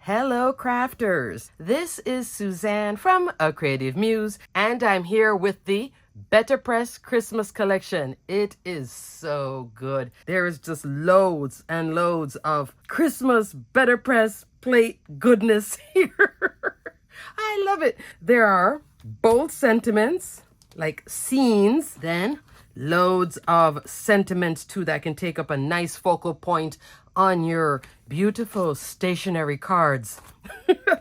Hello, crafters. This is Suzanne from A Creative Muse, and I'm here with the BetterPress Christmas Collection. It is so good. There is just loads and loads of Christmas BetterPress plate goodness here. I love it. There are bold sentiments, like scenes, then loads of sentiments too that can take up a nice focal point on your beautiful stationery cards.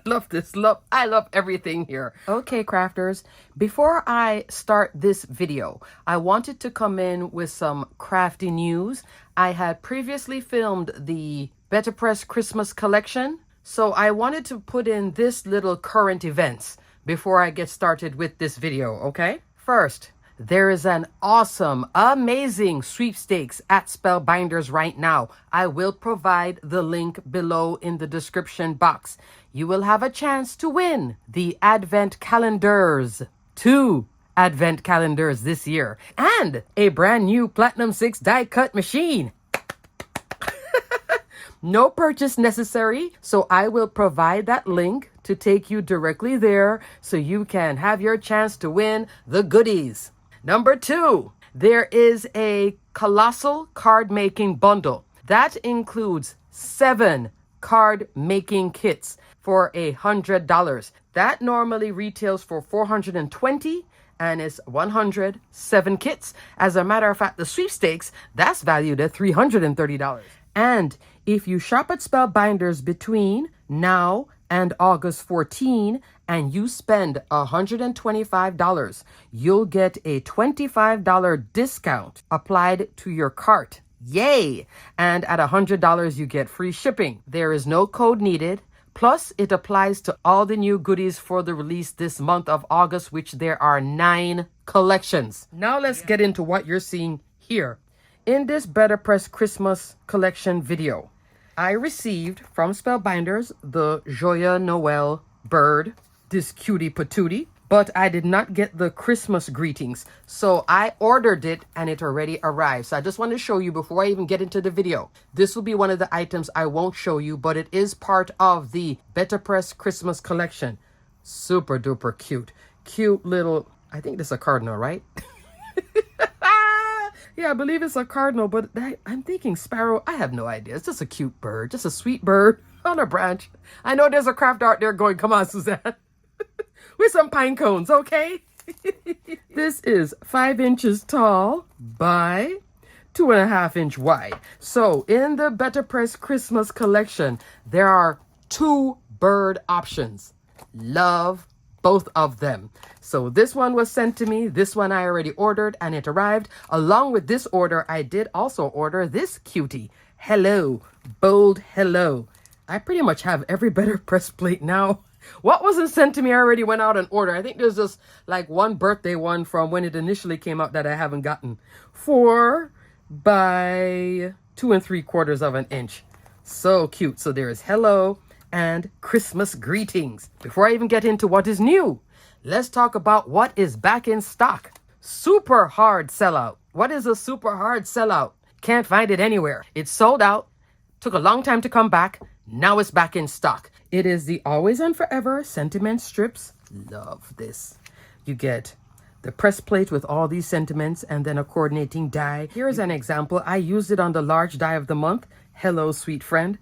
Love this. I love everything here. Okay, crafters, before I start this video, I wanted to come in with some crafty news. I had previously filmed the BetterPress Christmas Collection, so I wanted to put in this little current events before I get started with this video, okay? First, there is an awesome, amazing sweepstakes at Spellbinders right now. I will provide the link below in the description box. You will have a chance to win the Advent calendars, 2 Advent calendars this year, and a brand new Platinum 6 die cut machine. No purchase necessary, so I will provide that link to take you directly there so you can have your chance to win the goodies. Number 2, there is a colossal card making bundle that includes 7 card making kits for $100. That normally retails for $420 and is 107 kits. As a matter of fact, the sweepstakes, that's valued at $330. And if you shop at Spellbinders between now and August 14 and you spend $125, you'll get a $25 discount applied to your cart. Yay! And at $100, you get free shipping. There is no code needed. Plus, it applies to all the new goodies for the release this month of August, which there are 9 collections. Now let's get into what you're seeing here. In this BetterPress Christmas Collection video, I received from Spellbinders the Joyeux Noël bird, this cutie patootie, but I did not get the Christmas greetings. So I ordered it and it already arrived. So I just want to show you before I even get into the video. This will be one of the items I won't show you, but it is part of the BetterPress Christmas Collection. Super duper cute. Cute little, I think this is a cardinal, right? Yeah, I believe it's a cardinal, but I'm thinking sparrow. I have no idea. It's just a cute bird, just a sweet bird on a branch. I know there's a craft out there going, come on, Suzanne. With some pine cones, okay? This is 5 inches tall by 2.5 inch wide. So in the BetterPress Christmas Collection, there are 2 bird options. Love both of them. So this one was sent to me. This one I already ordered and it arrived. Along with this order, I did also order this cutie. Hello, bold hello. I pretty much have every BetterPress plate now. What wasn't sent to me, I already went out and ordered. I think there's just like one birthday one from when it initially came out that I haven't gotten. 4 by 2 3/4 inch. So cute. So there is hello and Christmas greetings. Before I even get into what is new, let's talk about what is back in stock. Super hard sellout. What is a super hard sellout? Can't find it anywhere. It's sold out. Took a long time to come back. Now it's back in stock. It is the Always and Forever sentiment strips. Love this. You get the press plate with all these sentiments and then a coordinating die. Here's an example. I used it on the large die of the month. Hello, sweet friend.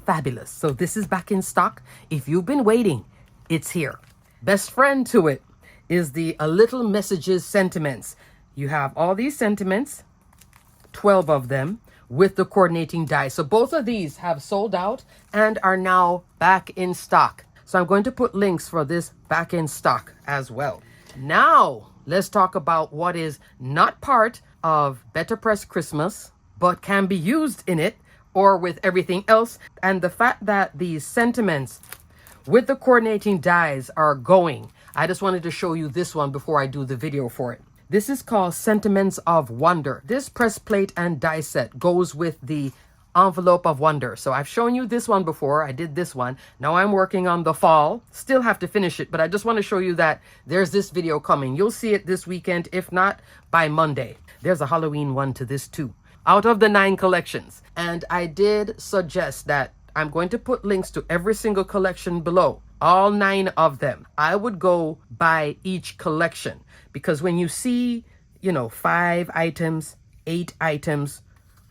Fabulous. So this is back in stock. If you've been waiting, it's here. Best friend to it is the A Little Messages sentiments. You have all these sentiments, 12 of them, with the coordinating die. So both of these have sold out and are now back in stock. So I'm going to put links for this back in stock as well. Now, let's talk about what is not part of BetterPress Christmas, but can be used in it or with everything else. And the fact that these sentiments with the coordinating dies are going. I just wanted to show you this one before I do the video for it. This is called Sentiments of Wonder. This press plate and die set goes with the Envelope of Wonder. So I've shown you this one before. I did this one. Now I'm working on the fall. Still have to finish it, but I just want to show you that there's this video coming. You'll see it this weekend, if not by Monday. There's a Halloween one to this too, out of the 9 collections. And I did suggest that I'm going to put links to every single collection below, all 9 of them. I would go by each collection because when you see, 5 items, 8 items,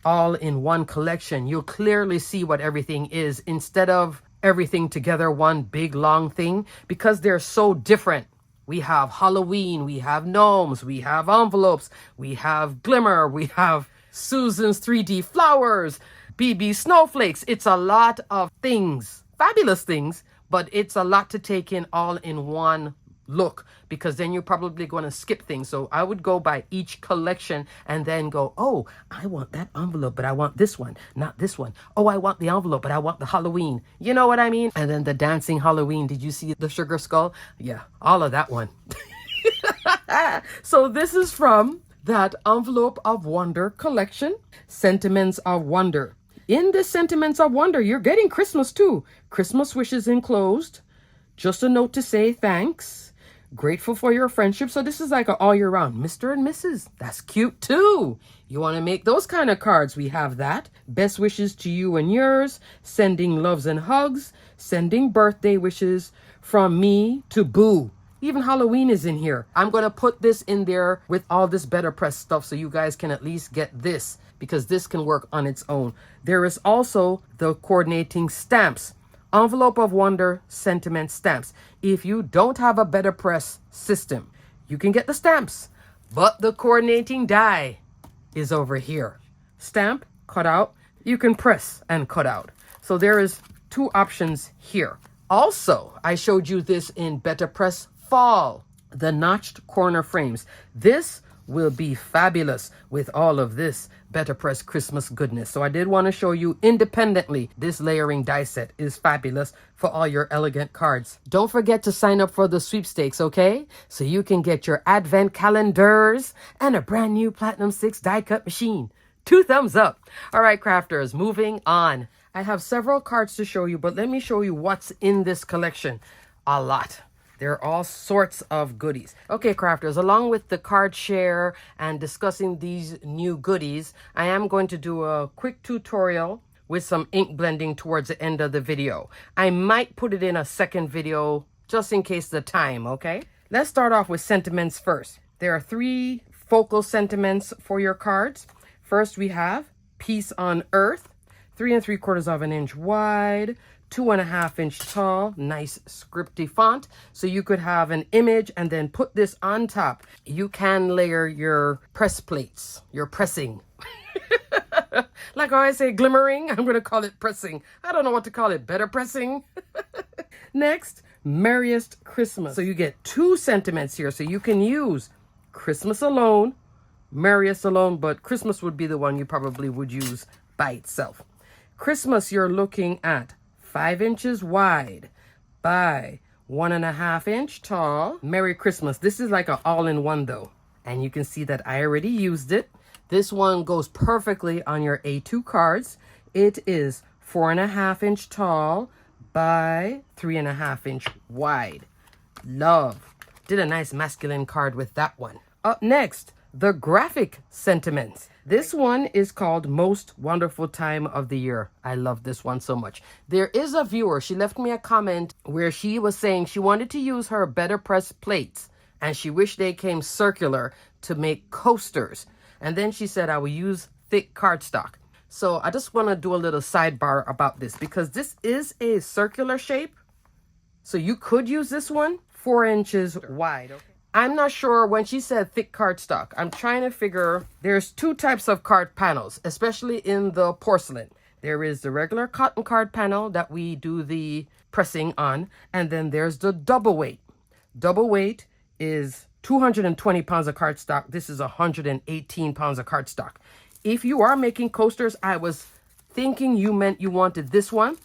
all in one collection, you'll clearly see what everything is instead of everything together, one big long thing, because they're so different. We have Halloween, we have gnomes, we have envelopes, we have glimmer, we have Susan's 3D flowers, BB snowflakes. It's a lot of things, fabulous things, but it's a lot to take in all in one look because then you're probably going to skip things. So I would go by each collection and then go, oh, I want that envelope, but I want this one, not this one. Oh, I want the envelope, but I want the Halloween. You know what I mean? And then the dancing Halloween. Did you see the sugar skull? Yeah, all of that one. So this is from that Envelope of Wonder collection, Sentiments of Wonder. In this Sentiments of Wonder, you're getting Christmas too. Christmas wishes enclosed. Just a note to say thanks. Grateful for your friendship. So this is like an all year round. Mr. and Mrs. That's cute too. You want to make those kind of cards? We have that. Best wishes to you and yours. Sending loves and hugs. Sending birthday wishes from me to Boo. Even Halloween is in here. I'm going to put this in there with all this BetterPress stuff so you guys can at least get this because this can work on its own. There is also the coordinating stamps. Envelope of Wonder sentiment stamps. If you don't have a BetterPress system, you can get the stamps, but the coordinating die is over here. Stamp, cut out. You can press and cut out. So there is 2 options here. Also, I showed you this in BetterPress Fall, the notched corner frames. This will be fabulous with all of this BetterPress Christmas goodness. So I did want to show you independently. This layering die set is fabulous for all your elegant cards. Don't forget to sign up for the sweepstakes, okay? So you can get your advent calendars and a brand new Platinum 6 die cut machine. 2 thumbs up. All right, crafters, moving on. I have several cards to show you, but let me show you what's in this collection. A lot. There are all sorts of goodies. Okay, crafters, along with the card share and discussing these new goodies, I am going to do a quick tutorial with some ink blending towards the end of the video. I might put it in a second video just in case the time, okay? Let's start off with sentiments first. There are 3 focal sentiments for your cards. First, we have Peace on Earth, 3 3/4 of an inch wide, 2.5 inch tall, nice scripty font. So you could have an image and then put this on top. You can layer your press plates, your pressing. Like I always say, glimmering, I'm going to call it pressing. I don't know what to call it, better pressing. Next, Merriest Christmas. So you get 2 sentiments here. So you can use Christmas alone, Merriest alone, but Christmas would be the one you probably would use by itself. Christmas, you're looking at 5 inches wide by 1.5 inch tall. Merry Christmas. This is like an all-in-one though. And you can see that I already used it. This one goes perfectly on your A2 cards. It is 4.5 inch tall by 3.5 inch wide. Love. Did a nice masculine card with that one. Up next, the graphic sentiments. This one is called Most Wonderful Time of the Year. I love this one so much. There is a viewer, she left me a comment where she was saying she wanted to use her BetterPress plates and she wished they came circular to make coasters. And then she said I will use thick cardstock. So I just want to do a little sidebar about this because this is a circular shape. So you could use this one 4 inches wide. Okay. I'm not sure when she said thick cardstock. I'm trying to figure, there's 2 types of card panels, especially in the porcelain. There is the regular cotton card panel that we do the pressing on, and then there's the double weight. Double weight is 220 pounds of cardstock. This is 118 pounds of cardstock. If you are making coasters, I was thinking you meant you wanted this one,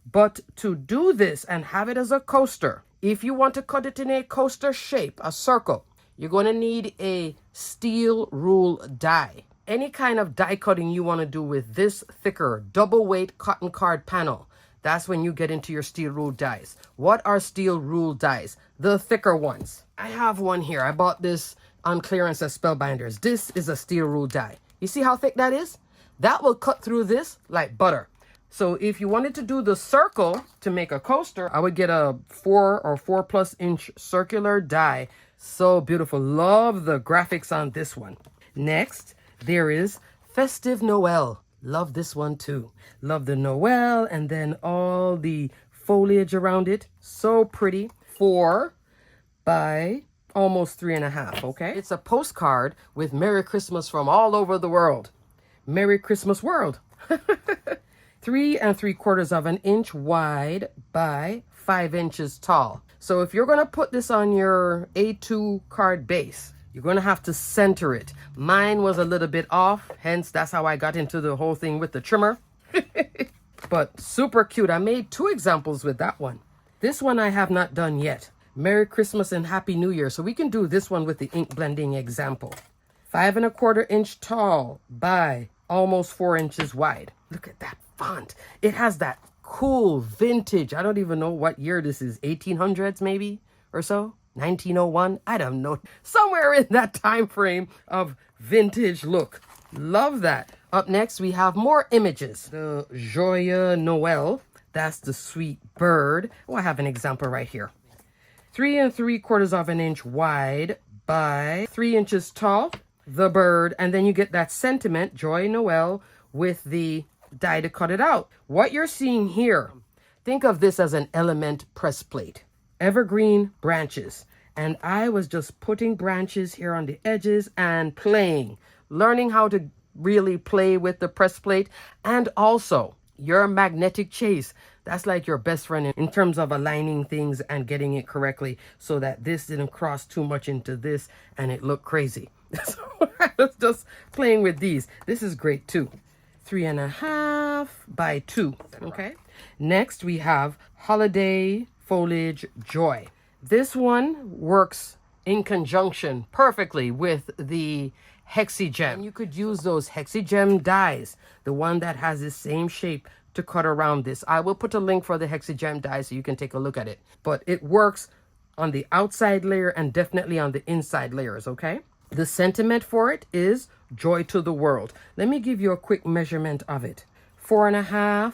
but to do this and have it as a coaster, if you want to cut it in a coaster shape, a circle, you're going to need a steel rule die. Any kind of die cutting you want to do with this thicker double weight cotton card panel, that's when you get into your steel rule dies. What are steel rule dies? The thicker ones. I have one here. I bought this on clearance at Spellbinders. This is a steel rule die. You see how thick that is? That will cut through this like butter. So if you wanted to do the circle to make a coaster, I would get a 4 or 4+ inch circular die. So beautiful. Love the graphics on this one. Next, there is Festive Noel. Love this one too. Love the Noel and then all the foliage around it. So pretty. 4 by almost 3.5, okay? It's a postcard with Merry Christmas from all over the world. Merry Christmas world. 3 3/4 inch wide by 5 inches tall. So if you're going to put this on your A2 card base, you're going to have to center it. Mine was a little bit off, hence that's how I got into the whole thing with the trimmer. But super cute. I made 2 examples with that one. This one I have not done yet. Merry Christmas and Happy New Year. So we can do this one with the ink blending example. 5 1/4 inch tall by almost 4 inches wide. Look at that font. It has that cool vintage. I don't even know what year this is. 1800s maybe or so. 1901. I don't know. Somewhere in that time frame of vintage look. Love that. Up next, we have more images. The Joyeux Noël. That's the sweet bird. Oh, I have an example right here. 3 3/4 inch wide by 3 inches tall. The bird. And then you get that sentiment, Joyeux Noël, with the die to cut it out. What you're seeing here, think of this as an element press plate. Evergreen branches. And I was just putting branches here on the edges and playing. Learning how to really play with the press plate. And also, your magnetic chase. That's like your best friend in terms of aligning things and getting it correctly so that this didn't cross too much into this and it looked crazy. So I was just playing with these. This is great too. 3.5 by 2. Okay. Next we have Holiday Foliage Joy. This one works in conjunction perfectly with the Hexigem. And you could use those Hexigem dies, the one that has the same shape, to cut around this. I will put a link for the Hexigem die so you can take a look at it. But it works on the outside layer and definitely on the inside layers, okay? The sentiment for it is joy to the world. Let me give you a quick measurement of it. 4.5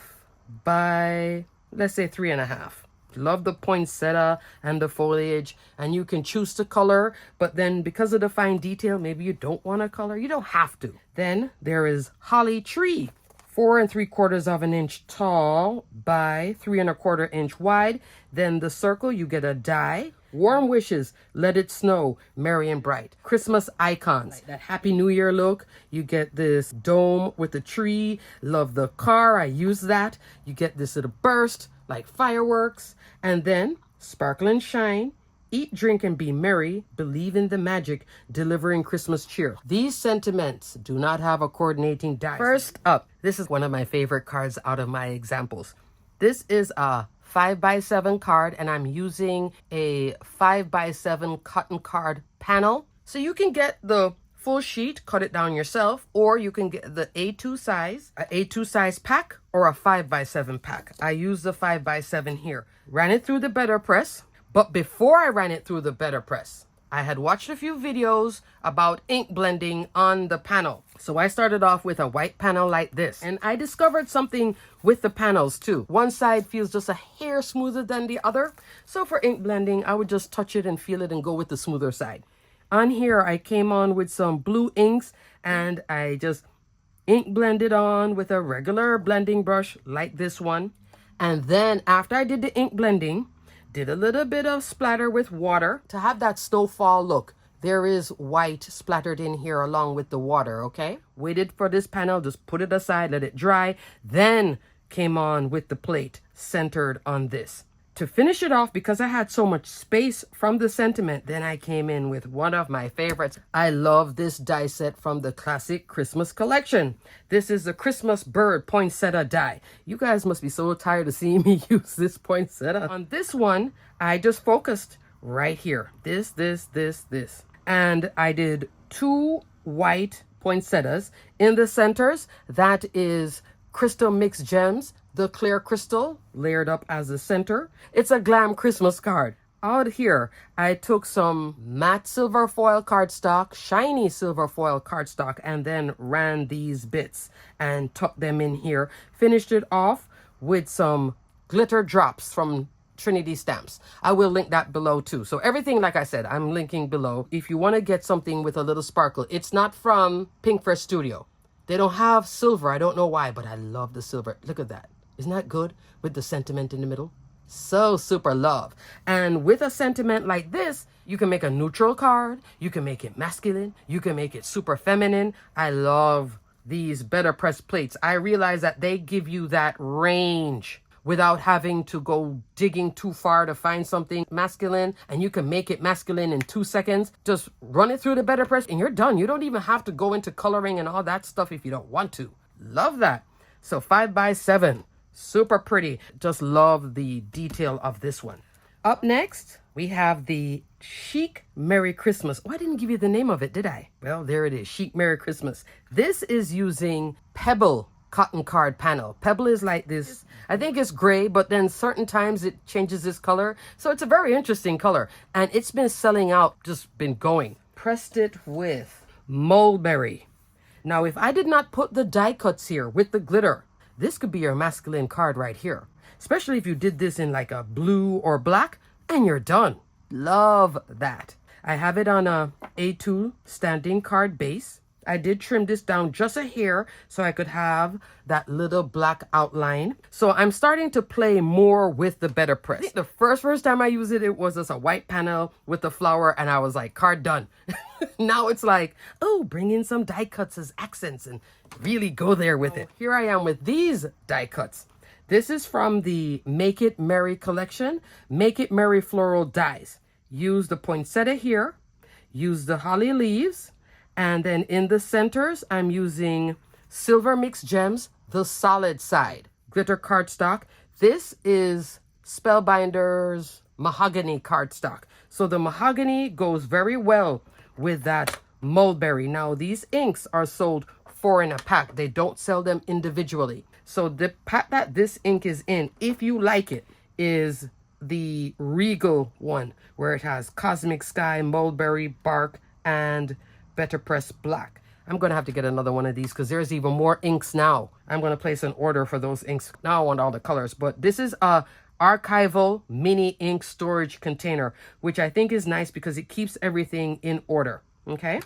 by, let's say 3.5. Love the poinsettia and the foliage, and you can choose to color, but then because of the fine detail, maybe you don't want to color. You don't have to. Then there is Holly Tree. 4 3/4 inch tall by 3 1/4 inch wide. Then the circle, you get a die. Warm wishes, let it snow, merry and bright. Christmas icons, that Happy New Year look. You get this dome with the tree. Love the car, I use that. You get this little burst, like fireworks. And then sparkle and shine. Eat, drink, and be merry. Believe in the magic, delivering Christmas cheer. These sentiments do not have a coordinating die. First up, this is one of my favorite cards out of my examples. This is a 5x7 card, and I'm using a 5x7 cotton card panel. So you can get the full sheet, cut it down yourself, or you can get the A2 size, a A2 size pack, or a 5x7 pack. I use the 5x7 here. Ran it through the BetterPress. But before I ran it through the BetterPress, I had watched a few videos about ink blending on the panel. So I started off with a white panel like this. And I discovered something with the panels too. One side feels just a hair smoother than the other. So for ink blending, I would just touch it and feel it and go with the smoother side. On here, I came on with some blue inks and I just ink blended on with a regular blending brush like this one. And then after I did the ink blending, did a little bit of splatter with water to have that snowfall look. There is white splattered in here along with the water, okay? Waited for this panel, just put it aside, let it dry, then came on with the plate centered on this. To finish it off, because I had so much space from the sentiment, then I came in with one of my favorites. I love this die set from the classic Christmas collection. This is the Christmas bird poinsettia die. You guys must be so tired of seeing me use this poinsettia. On this one, I just focused right here. This. And I did 2 white poinsettias in the centers. That is crystal mixed gems. The clear crystal layered up as the center. It's a glam Christmas card. out here, I took some matte silver foil cardstock, shiny silver foil cardstock, and then ran these bits and tucked them in here. Finished it off with some glitter drops from Trinity Stamps. I will link that below too. So everything, like I said, I'm linking below. If you want to get something with a little sparkle, it's not from Pinkfresh Studio. They don't have silver. I don't know why, but I love the silver. Look at that. Isn't that good with the sentiment in the middle? So super love. And with a sentiment like this, you can make a neutral card. You can make it masculine. You can make it super feminine. I love these BetterPress plates. I realize that they give you that range without having to go digging too far to find something masculine, and you can make it masculine in 2 seconds. Just run it through the BetterPress and you're done. You don't even have to go into coloring and all that stuff if you don't want to. Love that. So 5x7, super pretty. Just love the detail of this one. Up next, we have the Chic Merry Christmas. Oh, I didn't give you the name of it, did I? Well, there it is, Chic Merry Christmas. This is using Pebble cotton card panel. Pebble is like this. I think it's gray, but then certain times it changes its color. So it's a very interesting color. And it's been selling out, just been going. Pressed it with mulberry. Now, if I did not put the die cuts here with the glitter, this could be your masculine card right here. Especially if you did this in like a blue or black, and you're done. Love that. I have it on a A2 standing card base. I did trim this down just a hair so I could have that little black outline. So I'm starting to play more with the BetterPress. The first time I used it, it was just a white panel with the flower, and I was like, card done. Now it's like, oh, bring in some die cuts as accents and really go there with it. Here I am with these die cuts. This is from the Make It Merry collection. Make It Merry floral dies. Use the poinsettia here. Use the holly leaves. And then in the centers, I'm using Silver Mixed Gems, the solid side. Glitter cardstock. This is Spellbinders mahogany cardstock. So the mahogany goes very well with that mulberry. Now, these inks are sold 4 in a pack. They don't sell them individually. So the pack that this ink is in, if you like it, is the Regal one, where it has Cosmic Sky, Mulberry, Bark, and BetterPress Black. I'm going to have to get another one of these because there's even more inks now. I'm going to place an order for those inks. Now I want all the colors, but this is a archival mini ink storage container, which I think is nice because it keeps everything in order. Okay.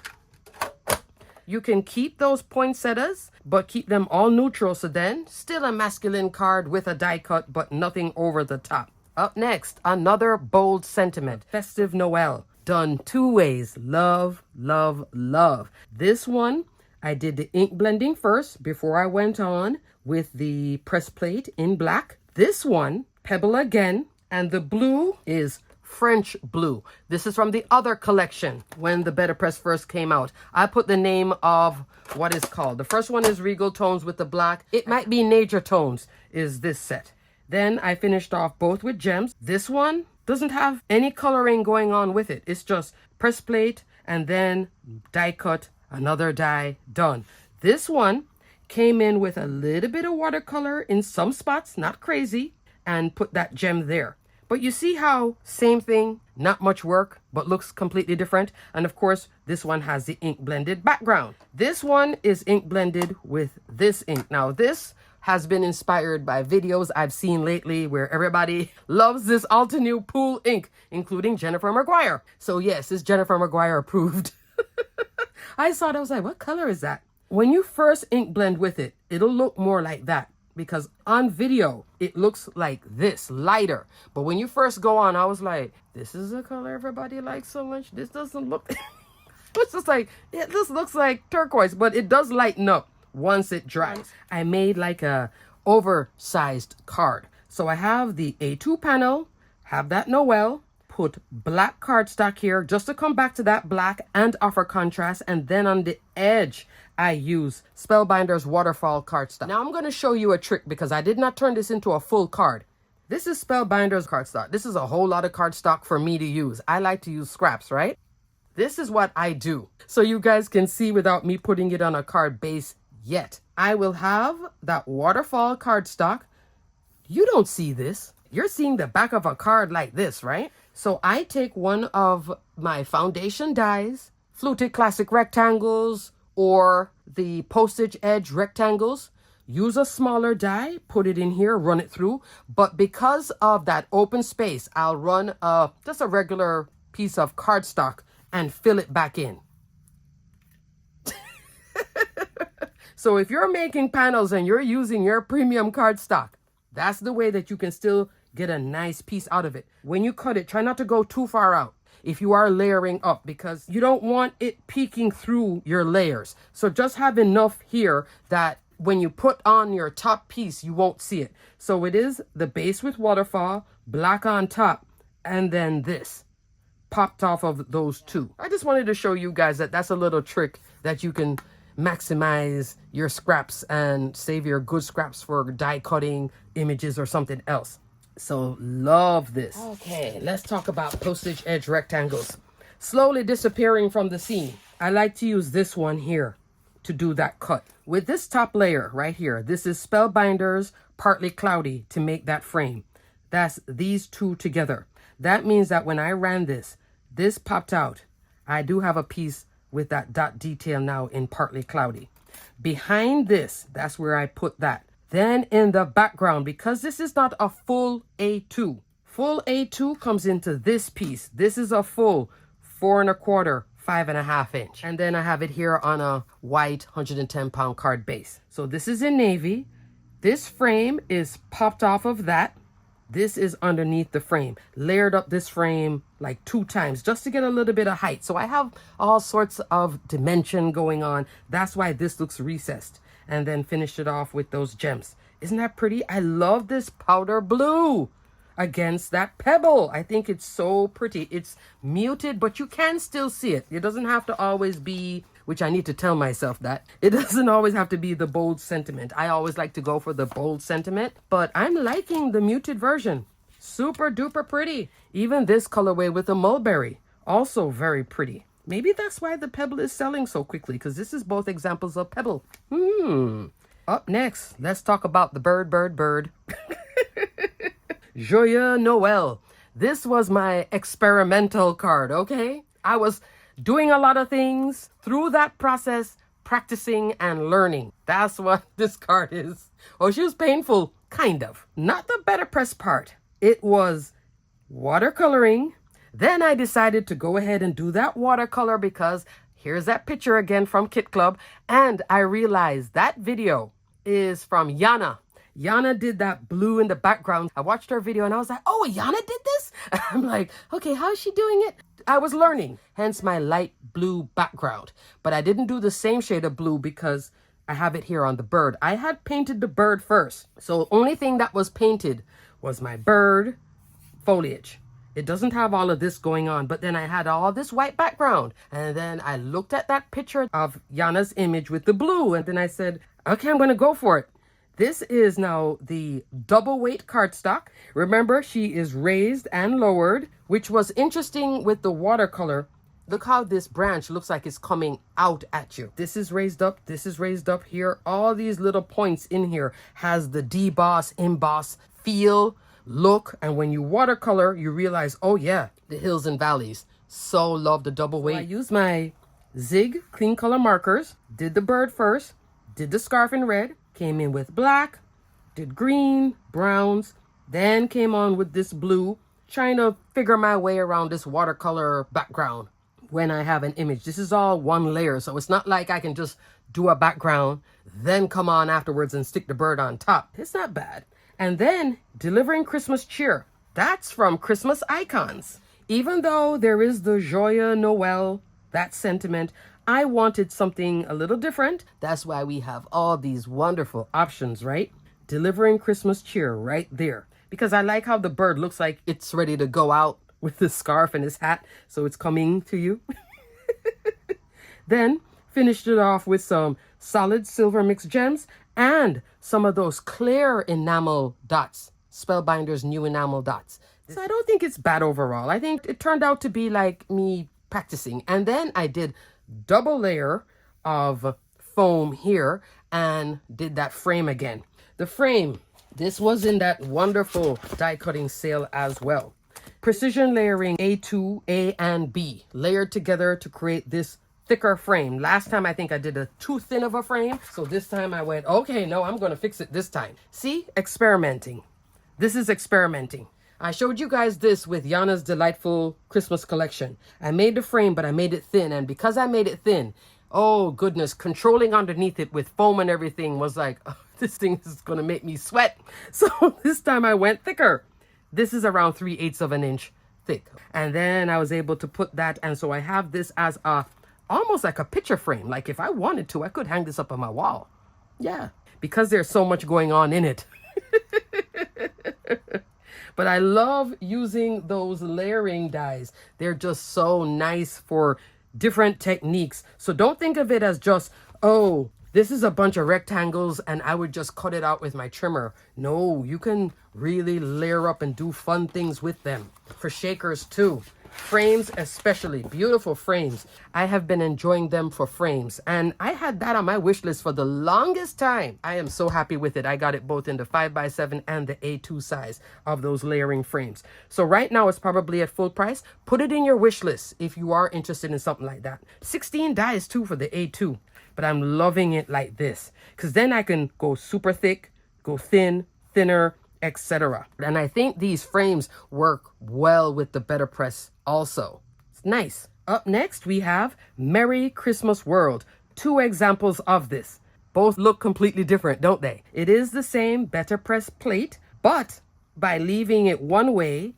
You can keep those poinsettias, but keep them all neutral. So then still a masculine card with a die cut, but nothing over the top. Up next, another bold sentiment, Festive Noel. Done 2 ways. Love, love, love. This one, I did the ink blending first before I went on with the press plate in black. This one, Pebble again, and the blue is French blue. This is from the other collection when the BetterPress first came out. I put the name of what is called. The first one is Regal Tones with the black. It might be Nature Tones is this set. Then I finished off both with gems. This one doesn't have any coloring going on with it. It's just press plate and then die cut, another die, done. This one came in with a little bit of watercolor in some spots, not crazy, and put that gem there. But you see how same thing, not much work, but looks completely different. And of course, this one has the ink blended background. This one is ink blended with this ink. Now this has been inspired by videos I've seen lately where everybody loves this Altenew pool ink, including Jennifer Maguire. So yes, it's Jennifer Maguire approved. I saw it, I was like, what color is that? When you first ink blend with it, it'll look more like that because on video, it looks like this, lighter. But when you first go on, I was like, this is a color everybody likes so much. This doesn't look, it's just like, it just looks like turquoise, but it does lighten up once it dries. I made like a oversized card. So I have the A2 panel, have that Noel, put black cardstock here just to come back to that black and offer contrast. And then on the edge, I use Spellbinders waterfall cardstock. Now I'm going to show you a trick because I did not turn this into a full card. This is Spellbinders cardstock. This is a whole lot of cardstock for me to use. I like to use scraps, right? This is what I do. So you guys can see without me putting it on a card base yet. I will have that waterfall cardstock. You don't see this. You're seeing the back of a card like this, right? So I take one of my foundation dies, fluted classic rectangles or the postage edge rectangles, use a smaller die, put it in here, run it through. But because of that open space, I'll run just a regular piece of cardstock and fill it back in. So if you're making panels and you're using your premium cardstock, that's the way that you can still get a nice piece out of it. When you cut it, try not to go too far out if you are layering up, because you don't want it peeking through your layers. So just have enough here that when you put on your top piece, you won't see it. So it is the base with waterfall, black on top, and then this popped off of those two. I just wanted to show you guys that that's a little trick that you can maximize your scraps and save your good scraps for die cutting images or something else. So love this. Okay, let's talk about postage edge rectangles. Slowly disappearing from the scene. I like to use this one here to do that cut. With this top layer right here, this is Spellbinders Partly Cloudy to make that frame. That's these two together. That means that when I ran this popped out. I do have a piece with that dot detail now in Partly Cloudy. Behind this, that's where I put that. Then in the background, because this is not a full A2. Full A2 comes into this piece. This is a full 4 1/4, 5.5 inch. And then I have it here on a white 110-pound card base. So this is in navy. This frame is popped off of that. This is underneath the frame. Layered up this frame like 2 times just to get a little bit of height. So I have all sorts of dimension going on. That's why this looks recessed. And then finished it off with those gems. Isn't that pretty? I love this powder blue against that pebble. I think it's so pretty. It's muted, but you can still see it. It doesn't have to always be, which I need to tell myself that. It doesn't always have to be the bold sentiment. I always like to go for the bold sentiment, but I'm liking the muted version. Super duper pretty. Even this colorway with the mulberry, also very pretty. Maybe that's why the pebble is selling so quickly, because this is both examples of pebble. Up next, let's talk about the bird. Joyeux Noël. This was my experimental card, okay? I was doing a lot of things through that process, practicing and learning. That's what this card is. Oh, she was painful, kind of. Not the BetterPress part. It was watercoloring. Then I decided to go ahead and do that watercolor because here's that picture again from Kit Club. And I realized that video is from Yana. Yana did that blue in the background. I watched her video and I was like, oh, Yana did this? I'm like, okay, how is she doing it? I was learning, hence my light blue background. But I didn't do the same shade of blue because I have it here on the bird. I had painted the bird first. So the only thing that was painted was my bird foliage. It doesn't have all of this going on, but then I had all this white background. And then I looked at that picture of Yana's image with the blue. And then I said, okay, I'm going to go for it. This is now the double weight cardstock. Remember, she is raised and lowered, which was interesting with the watercolor. Look how this branch looks like it's coming out at you. This is raised up. This is raised up here. All these little points in here has the deboss, emboss feel, look. And when you watercolor, you realize, oh yeah, the hills and valleys. So love the double weight. So I used my Zig clean color markers, did the bird first, did the scarf in red, came in with black, did green, browns, then came on with this blue, trying to figure my way around this watercolor background when I have an image. This is all one layer, so it's not like I can just do a background, then come on afterwards and stick the bird on top. It's not bad. And then delivering Christmas cheer. That's from Christmas Icons. Even though there is the Joyeux Noël, that sentiment, I wanted something a little different. That's why we have all these wonderful options, right? Delivering Christmas cheer right there. Because I like how the bird looks like it's ready to go out with the scarf and his hat. So it's coming to you. Then finished it off with some solid silver mixed gems and some of those clear enamel dots. Spellbinders new enamel dots. So I don't think it's bad overall. I think it turned out to be like me practicing. And then I did double layer of foam here and did that frame again. The frame, this was in that wonderful die cutting sale as well. precision layering A2, A, and B layered together to create this thicker frame. Last time I think I did a too thin of a frame, so this time I went, okay, no, I'm going to fix it this time. See, experimenting. This is experimenting. I showed you guys this with Yana's delightful Christmas collection. I made the frame, but I made it thin, and because I made it thin, oh goodness, controlling underneath it with foam and everything was like, oh, this thing is going to make me sweat. So this time I went thicker. This is around 3/8 of an inch thick. And then I was able to put that, and so I have this as a almost like a picture frame. Like if I wanted to, I could hang this up on my wall. Yeah, because there's so much going on in it. But I love using those layering dies. They're just so nice for different techniques. So don't think of it as just, oh, this is a bunch of rectangles and I would just cut it out with my trimmer. No, you can really layer up and do fun things with them. For shakers too. Frames especially, beautiful frames. I have been enjoying them for frames, and I had that on my wish list for the longest time. I am so happy with it. I got it both in the 5x7 and the A2 size of those layering frames. So right now it's probably at full price. Put it in your wish list if you are interested in something like that. 16 dies too for the A2, but I'm loving it like this because then I can go super thick, go thin, thinner, etc. And I think these frames work well with the BetterPress also. It's nice. Up next, we have Merry Christmas World. 2 examples of this. Both look completely different, don't they? It is the same BetterPress plate, but by leaving it one way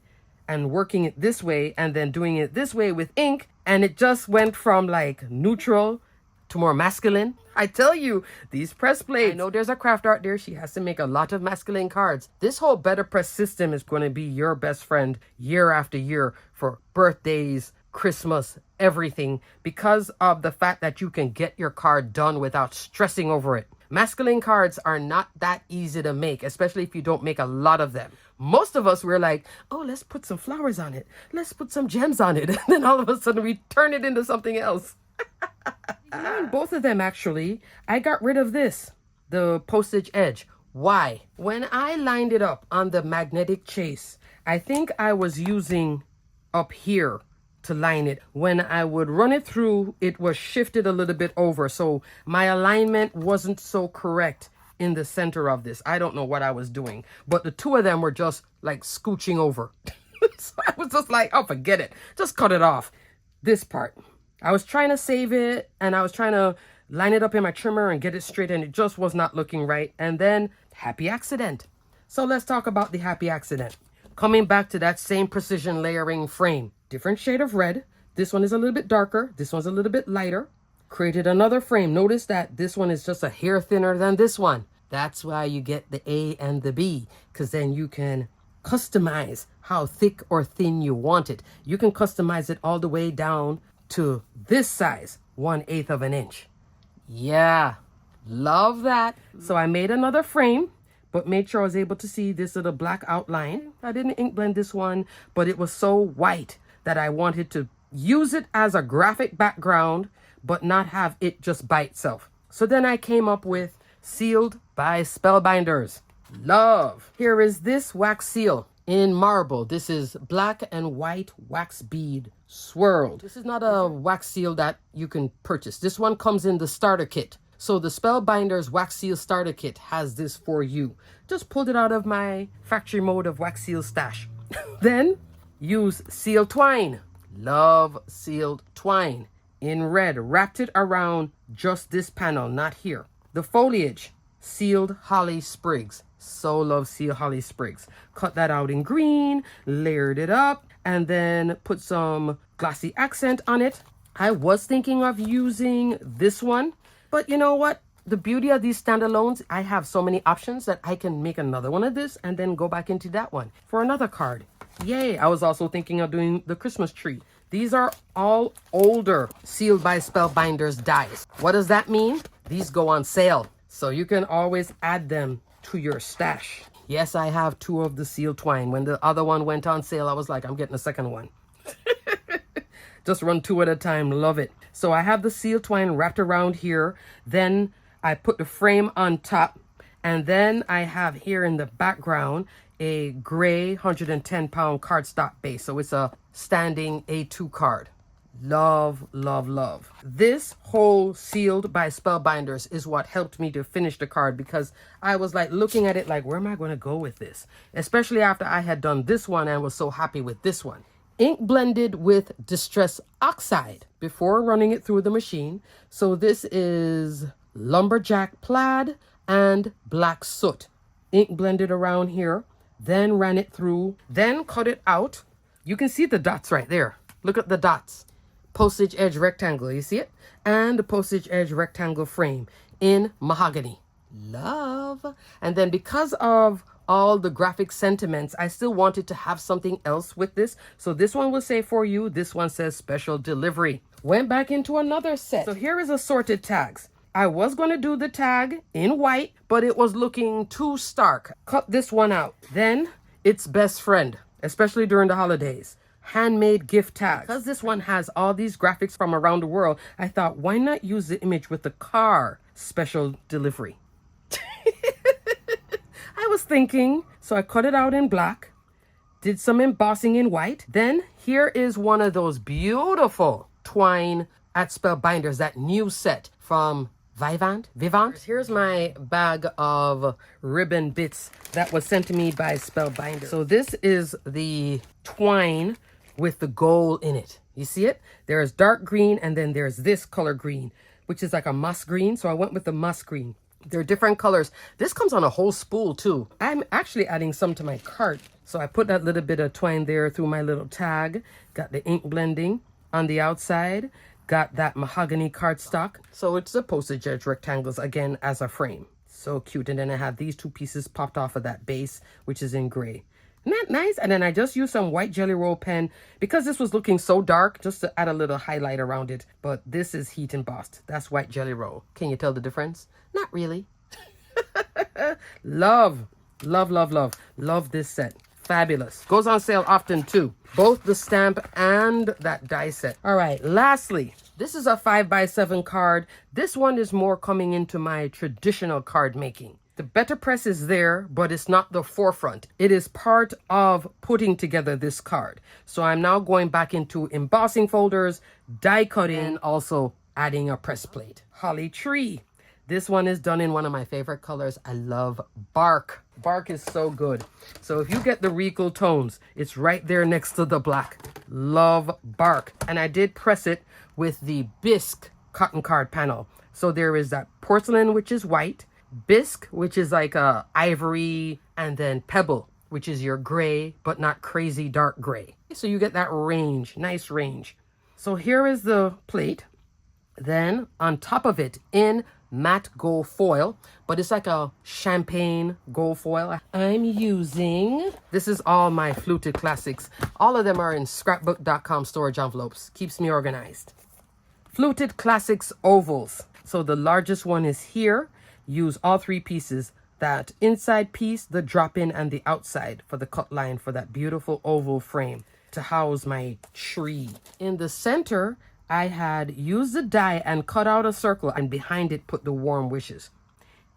and working it this way and then doing it this way with ink, and it just went from like neutral to more masculine. I tell you, these press plates, I know there's a craft art there. She has to make a lot of masculine cards. This whole BetterPress system is going to be your best friend year after year for birthdays, Christmas, everything, because of the fact that you can get your card done without stressing over it. Masculine cards are not that easy to make, especially if you don't make a lot of them. Most of us, we're like, oh, let's put some flowers on it. Let's put some gems on it. And then all of a sudden we turn it into something else. Both of them, actually, I got rid of this, the postage edge. Why? When I lined it up on the magnetic chase, I think I was using up here to line it. When I would run it through, it was shifted a little bit over. So my alignment wasn't so correct in the center of this. I don't know what I was doing, but the two of them were just like scooching over. So I was just like, oh, forget it. Just cut it off. This part. I was trying to save it and I was trying to line it up in my trimmer and get it straight, and it just was not looking right. And then happy accident. So let's talk about the happy accident. Coming back to that same precision layering frame. Different shade of red. This one is a little bit darker. This one's a little bit lighter. Created another frame. Notice that this one is just a hair thinner than this one. That's why you get the A and the B, because then you can customize how thick or thin you want it. You can customize it all the way down to this size, 1/8 of an inch. Yeah, love that. So I made another frame, but made sure I was able to see this little black outline. I didn't ink blend this one, but it was so white that I wanted to use it as a graphic background, but not have it just by itself. So then I came up with Sealed by Spellbinders. Love. Here is this wax seal in marble. This is black and white wax bead swirled. This is not a wax seal that you can purchase. This one comes in the starter kit. So the Spellbinders wax seal starter kit has this for you. Just pulled it out of my factory mode of wax seal stash. Then use seal twine. Love sealed twine in red. Wrapped it around just this panel, not here. The foliage, sealed holly sprigs. So love seal holly sprigs. Cut that out in green, layered it up, and then put some glossy accent on it. I was thinking of using this one, but you know what? The beauty of these standalones, I have so many options that I can make another one of this and then go back into that one for another card. Yay! I was also thinking of doing the Christmas tree. These are all older Sealed by Spellbinders dies. What does that mean? These go on sale, so you can always add them to your stash. Yes, I have 2 of the seal twine. When the other one went on sale, I was like, I'm getting a second one. Just run 2 at a time. Love it. So I have the seal twine wrapped around here. Then I put the frame on top. And then I have here in the background a gray 110-pound cardstock base. So it's a standing A2 card. Love, love, love. This whole sealed by Spellbinders is what helped me to finish the card, because I was like looking at it like, where am I going to go with this? Especially after I had done this one and was so happy with this one. Ink blended with Distress Oxide before running it through the machine. So this is Lumberjack Plaid and Black Soot. Ink blended around here, then ran it through, then cut it out. You can see the dots right there. Look at the dots. Postage edge rectangle, you see it? And the postage edge rectangle frame in mahogany. Love. And then because of all the graphic sentiments, I still wanted to have something else with this. So this one will say for you, this one says special delivery. Went back into another set. So here is assorted tags. I was going to do the tag in white, but it was looking too stark. Cut this one out. Then it's best friend, especially during the holidays. Handmade gift tag. Because this one has all these graphics from around the world, I thought, why not use the image with the car special delivery? I was thinking, so I cut it out in black, did some embossing in white. Then here is one of those beautiful twine at Spellbinders, that new set from Vivant. Here's my bag of ribbon bits that was sent to me by Spellbinders. So this is the twine with the gold in it. You see it? There's dark green, and then there's this color green, which is like a musk green. So I went with the musk green. They're different colors. This comes on a whole spool too. I'm actually adding some to my cart. So I put that little bit of twine there through my little tag. Got the ink blending on the outside. Got that mahogany cardstock. So it's the postage edge rectangles again as a frame. So cute. And then I have these two pieces popped off of that base, which is in gray. Isn't that nice? And then I just used some white Jelly Roll pen because this was looking so dark, just to add a little highlight around it. But this is heat embossed. That's white Jelly Roll. Can you tell the difference? Not really. Love, love, love, love. Love this set. Fabulous. Goes on sale often too. Both the stamp and that die set. All right, lastly, this is a 5x7 card. This one is more coming into my traditional card making. The BetterPress is there, but it's not the forefront. It is part of putting together this card. So I'm now going back into embossing folders, die cutting, and also adding a press plate. Holly Tree. This one is done in one of my favorite colors. I love bark. Bark is so good. So if you get the Regal tones, it's right there next to the black. Love bark. And I did press it with the bisque cotton card panel. So there is that porcelain, which is white, bisque, which is like a ivory, and then pebble, which is your gray, but not crazy dark gray. So you get that range, nice range. So here is the plate. Then on top of it in matte gold foil, but it's like a champagne gold foil. I'm using, this is all my fluted classics. All of them are in scrapbook.com storage envelopes. Keeps me organized. Fluted classics ovals. So the largest one is here. Use all three pieces, that inside piece, the drop-in, and the outside for the cut line for that beautiful oval frame to house my tree. In the center, I had used the die and cut out a circle, and behind it put the warm wishes.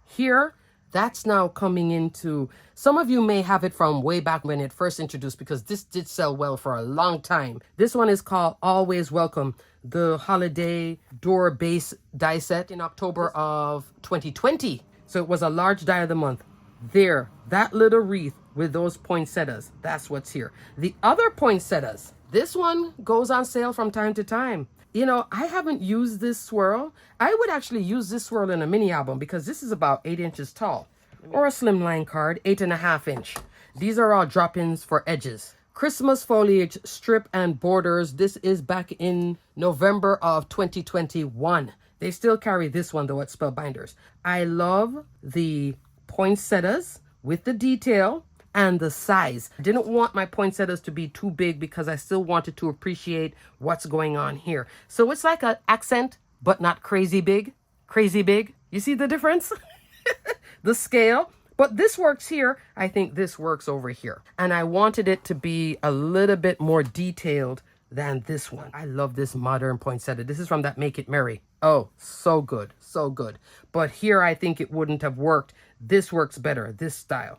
Here, that's now coming into, some of you may have it from way back when it first introduced, because this did sell well for a long time. This one is called Always Welcome, the holiday door base die set in October of 2020. So it was a large die of the month. There, that little wreath with those poinsettias, that's what's here. The other poinsettias, this one goes on sale from time to time. You know, I haven't used this swirl. I would actually use this swirl in a mini album because this is about 8 inches tall. Or a slimline card, 8.5 inch. These are all drop-ins for edges. Christmas foliage, strip and borders. This is back in November of 2021. They still carry this one though at Spellbinders. I love the poinsettias with the detail and the size. I didn't want my poinsettias to be too big because I still wanted to appreciate what's going on here. So it's like an accent, but not crazy big. Crazy big. You see the difference? The scale. But this works here. I think this works over here. And I wanted it to be a little bit more detailed than this one. I love this modern poinsettia. This is from that Make It Merry. Oh, so good. So good. But here I think it wouldn't have worked. This works better. This style.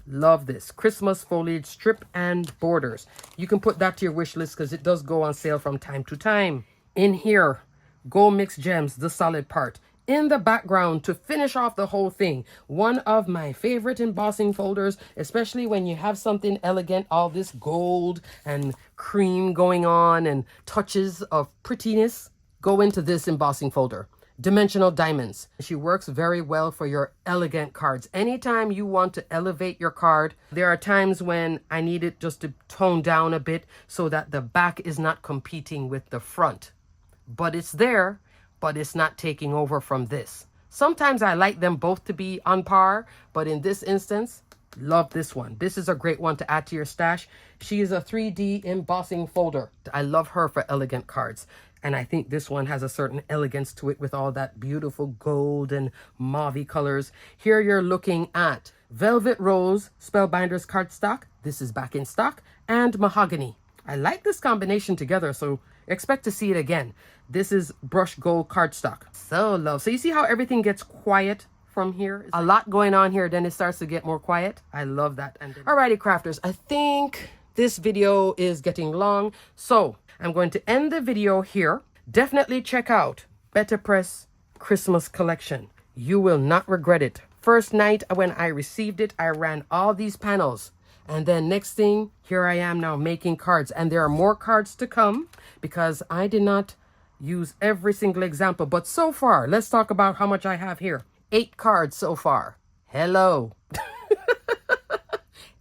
Love this. Christmas foliage strip and borders. You can put that to your wish list because it does go on sale from time to time. In here, Gold Mix Gems, the solid part. In the background to finish off the whole thing, one of my favorite embossing folders, especially when you have something elegant, all this gold and cream going on and touches of prettiness, go into this embossing folder. Dimensional diamonds. She works very well for your elegant cards. Anytime you want to elevate your card, there are times when I need it just to tone down a bit so that the back is not competing with the front. But it's there, but it's not taking over from this. Sometimes I like them both to be on par, but in this instance, love this one. This is a great one to add to your stash. She is a 3D embossing folder. I love her for elegant cards. And I think this one has a certain elegance to it with all that beautiful gold and mauve colors. Here you're looking at Velvet Rose Spellbinders cardstock. This is back in stock. And Mahogany. I like this combination together, so expect to see it again. This is brushed gold cardstock. So love. So you see how everything gets quiet from here? A lot going on here, then it starts to get more quiet. I love that. Alrighty, crafters. I think this video is getting long, so I'm going to end the video here. Definitely check out BetterPress Christmas Collection. You will not regret it. First night when I received it, I ran all these panels. And then next thing, here I am now making cards. And there are more cards to come because I did not use every single example. But so far, let's talk about how much I have here. 8 cards so far. Hello.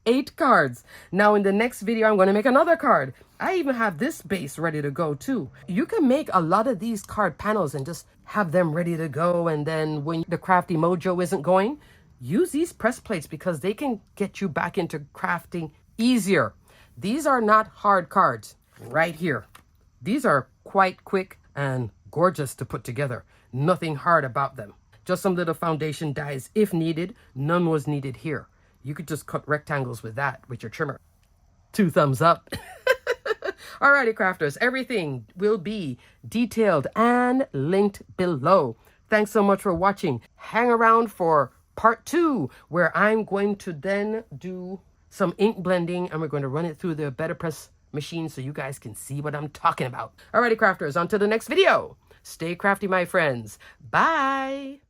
8 cards. Now in the next video, I'm going to make another card. I even have this base ready to go too. You can make a lot of these card panels and just have them ready to go. And then when the crafty mojo isn't going, use these press plates because they can get you back into crafting easier. These are not hard cards right here. These are quite quick and gorgeous to put together. Nothing hard about them. Just some little foundation dies if needed. None was needed here. You could just cut rectangles with that, with your trimmer. 2 thumbs up. Alrighty, crafters. Everything will be detailed and linked below. Thanks so much for watching. Hang around for part 2, where I'm going to then do some ink blending and we're going to run it through the BetterPress machine so you guys can see what I'm talking about. Alrighty, crafters. On to the next video. Stay crafty, my friends. Bye.